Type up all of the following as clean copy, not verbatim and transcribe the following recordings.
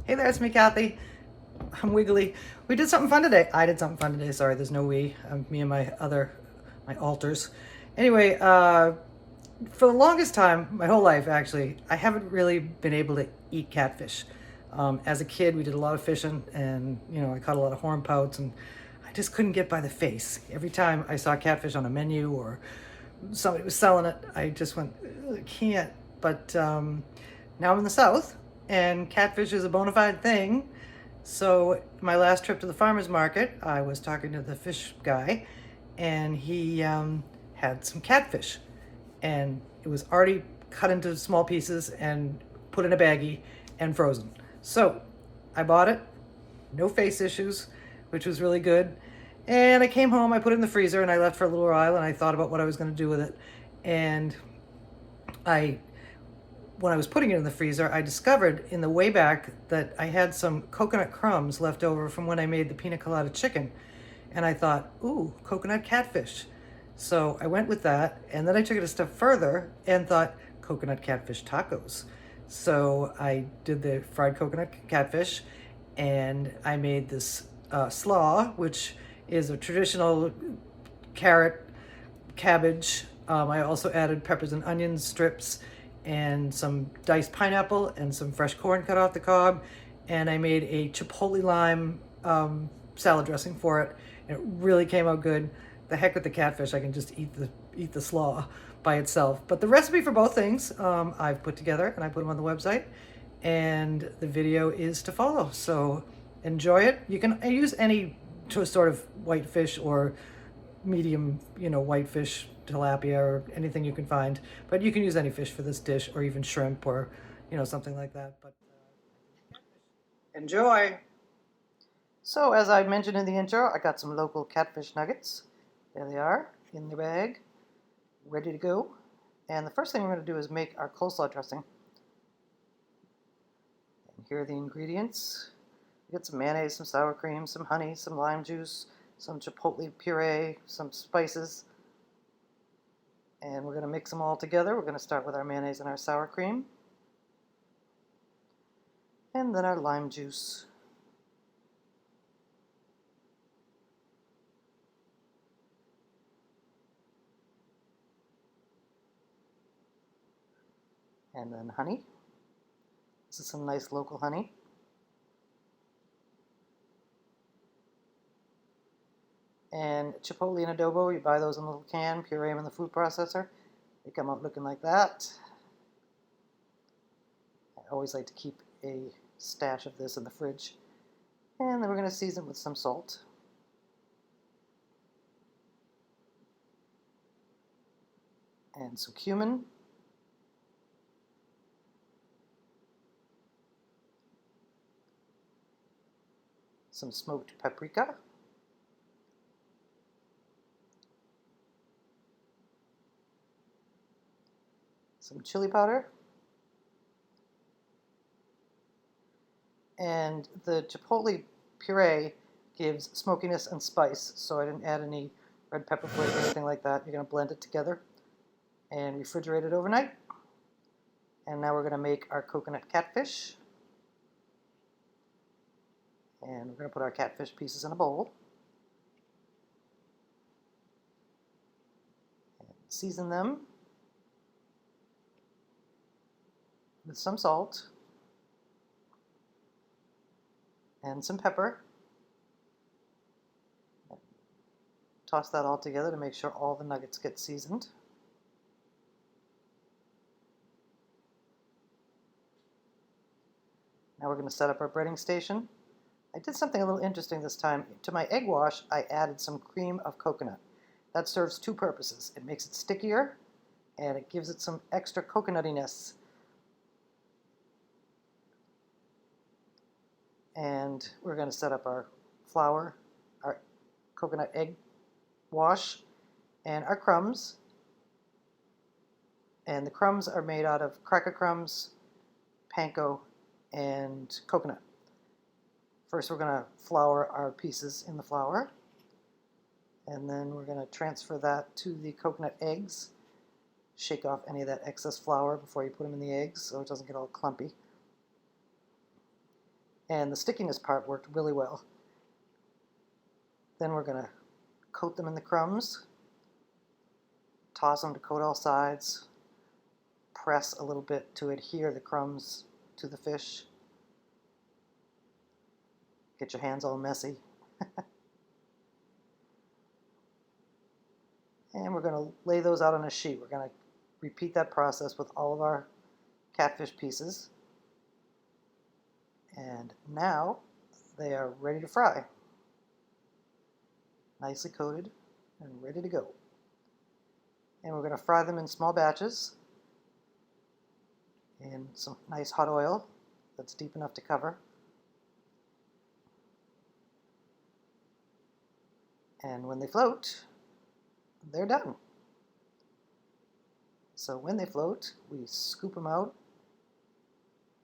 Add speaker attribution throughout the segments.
Speaker 1: Hey there, it's me, Kathy. I'm Wiggly. We did something fun today. I did something fun today. Sorry, there's no we. Me and my alters. Anyway, for the longest time, my whole life actually, I haven't really been able to eat catfish. As a kid, we did a lot of fishing, and I caught a lot of horn pouts, and I just couldn't get by the face. Every time I saw catfish on a menu or somebody was selling it, I just went, I can't. But now I'm in the South, and catfish is a bona fide thing. So my last trip to the farmer's market, I was talking to the fish guy, and he had some catfish, and it was already cut into small pieces and put in a baggie and frozen. So I bought it, no face issues, which was really good. And I came home, I put it in the freezer, and I left for a little while, and I thought about what I was going to do with it. And I when I was putting it in the freezer, I discovered in the way back that I had some coconut crumbs left over from when I made the pina colada chicken. And I thought, ooh, coconut catfish. So I went with that. And then I took it a step further and thought, coconut catfish tacos. So I did the fried coconut catfish, and I made this slaw, which is a traditional carrot, cabbage. I also added peppers and onion strips and some diced pineapple and some fresh corn cut off the cob. And I made a chipotle lime salad dressing for it. And it really came out good. The heck with the catfish, I can just eat the slaw by itself. But the recipe for both things I've put together, and I put them on the website. And the video is to follow. So enjoy it. You can use any sort of white fish or medium, whitefish, tilapia, or anything you can find. But you can use any fish for this dish, or even shrimp, or something like that. But enjoy. So as I mentioned in the intro, I got some local catfish nuggets. There they are in the bag, ready to go. And the first thing we're going to do is make our coleslaw dressing. And here are the ingredients. We got some mayonnaise, some sour cream, some honey, some lime juice, some chipotle puree, some spices, and we're going to mix them all together. We're going to start with our mayonnaise and our sour cream, and then our lime juice. And then honey. This is some nice local honey. And chipotle and adobo, you buy those in a little can, puree them in the food processor. They come out looking like that. I always like to keep a stash of this in the fridge. And then we're going to season with some salt. And some cumin. Some smoked paprika. Some chili powder. And the chipotle puree gives smokiness and spice, so I didn't add any red pepper flake or anything like that. You're going to blend it together and refrigerate it overnight. And now we're going to make our coconut catfish. And we're going to put our catfish pieces in a bowl. And season them with some salt and some pepper. Toss that all together to make sure all the nuggets get seasoned. Now we're going to set up our breading station. I did something a little interesting this time. To my egg wash, I added some cream of coconut. That serves two purposes. It makes it stickier, and it gives it some extra coconutiness. And we're going to set up our flour, our coconut egg wash, and our crumbs. And the crumbs are made out of cracker crumbs, panko, and coconut. First we're going to flour our pieces in the flour, and then we're going to transfer that to the coconut eggs. Shake off any of that excess flour before you put them in the eggs so it doesn't get all clumpy. And the stickiness part worked really well. Then we're going to coat them in the crumbs, toss them to coat all sides, press a little bit to adhere the crumbs to the fish. Get your hands all messy. And we're going to lay those out on a sheet. We're going to repeat that process with all of our catfish pieces. And now they are ready to fry. Nicely coated and ready to go. And we're going to fry them in small batches in some nice hot oil that's deep enough to cover. And when they float, they're done. So when they float, we scoop them out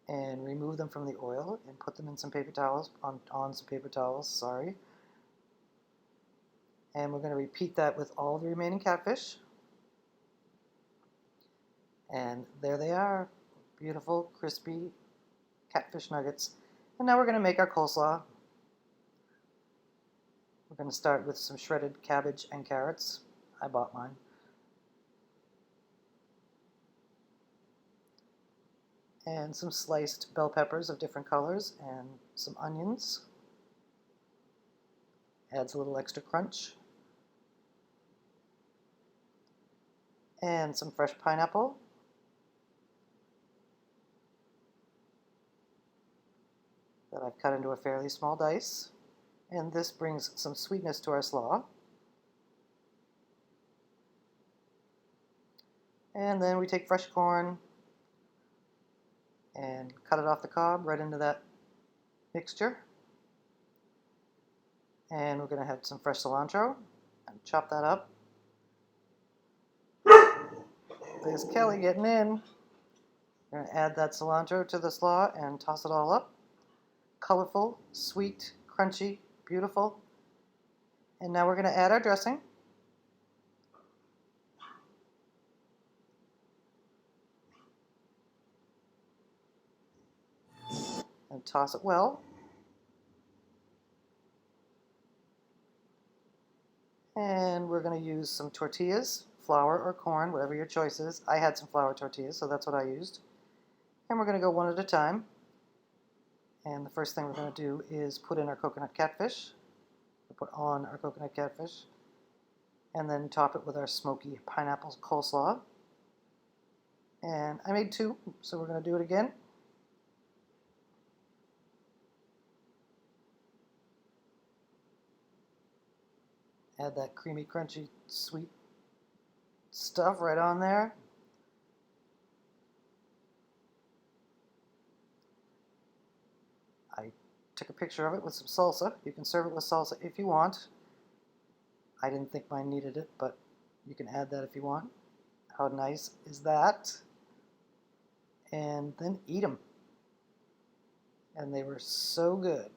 Speaker 1: and remove them from the oil and put them in some paper towels, on some paper towels, sorry. And we're going to repeat that with all the remaining catfish. And there they are, beautiful, crispy catfish nuggets. And now we're going to make our coleslaw. We're going to start with some shredded cabbage and carrots. I bought mine. And some sliced bell peppers of different colors and some onions. Adds a little extra crunch. And some fresh pineapple. That I've cut into a fairly small dice. And this brings some sweetness to our slaw. And then we take fresh corn and cut it off the cob right into that mixture. And we're going to have some fresh cilantro and chop that up. There's Kelly getting in. We're going to add that cilantro to the slaw and toss it all up. Colorful, sweet, crunchy, beautiful. And now we're going to add our dressing. And toss it well. And we're going to use some tortillas, flour or corn, whatever your choice is. I had some flour tortillas, so that's what I used. And we're going to go one at a time. And the first thing we're going to do is put in our coconut catfish. We'll put on our coconut catfish. And then top it with our smoky pineapple coleslaw. And I made two, so we're going to do it again. Add that creamy, crunchy, sweet stuff right on there. I took a picture of it with some salsa. You can serve it with salsa if you want. I didn't think mine needed it, but you can add that if you want. How nice is that? And then eat them. And they were so good.